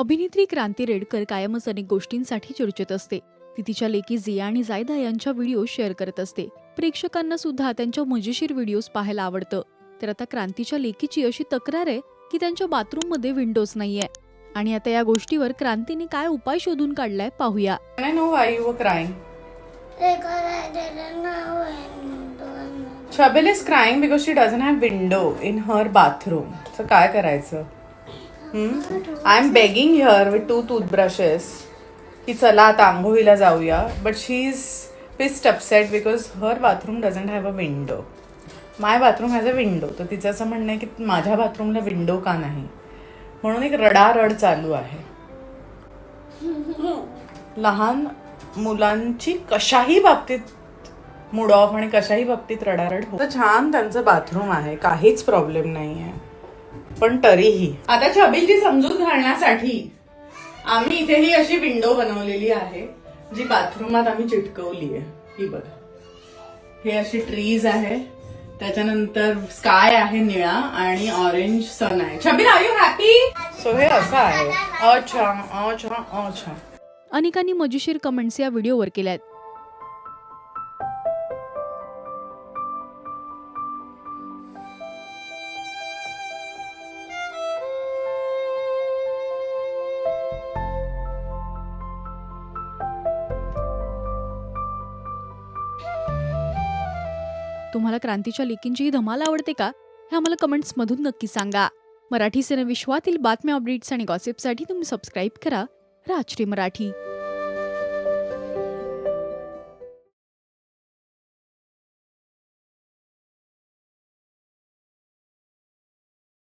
अभिनेत्री क्रांती रेडकर कायमच अनेक गोष्टींसाठी चर्चेत असते. ती तिच्या लेकी झिया आणि जायदा यांच्या व्हिडिओ शेअर करत असते. प्रेक्षकांना सुद्धा त्यांच्या मजेशीर व्हिडिओज पाहायला आवडतं. तर आता क्रांतीच्या लेकीची अशी तक्रार आहे की त्यांच्या बाथरूममध्ये विंडोज नाहीये. आणि आता या गोष्टीवर क्रांतीने काय उपाय शोधून काढलाय पाहूया. I know why you were crying. Because I didn't know window. Chabil is crying because she doesn't have window in her bathroom. So काय करायचं? I'm begging her with 2 toothbrushes की चला आता आंघोळीला जाऊया. But she's pissed upset because her bathroom doesn't have a window. My bathroom has a window. तर तिचं असं म्हणणं आहे की माझ्या बाथरूमला विंडो का नाही, म्हणून एक रडारड चालू आहे. लहान मुलांची कशाही बाबतीत मूड ऑफ आणि कशाही बाबतीत रडारड होत. छान त्यांचं बाथरूम आहे, काहीच प्रॉब्लेम नाही आहे, पण तरीही आता छबिलची समजूत घालण्यासाठी आम्ही इथे ही अशी विंडो बनवलेली आहे जी बाथरूमात आम्ही चिटकवली आहे. ही बघा, हे अशी ट्रीज आहे, त्याच्यानंतर स्काय आहे निळा आणि ऑरेंज सन आहे. छबिल, आर यू हॅपी? सो हे असं आहे. अच्छा अच्छा अच्छा. अनेकांनी मजेशीर कमेंट्स या व्हिडिओवर केल्यात. तुम्हाला क्रांतीच्या लेकींची ही धमाल आवडते का? हे आम्हाला कमेंट्समधून नक्की सांगा. मराठी सिनेविश्वातील बातम्या, अपडेट्स आणि गॉसिपसाठी तुम्ही सबस्क्राईब करा राजश्री मराठी.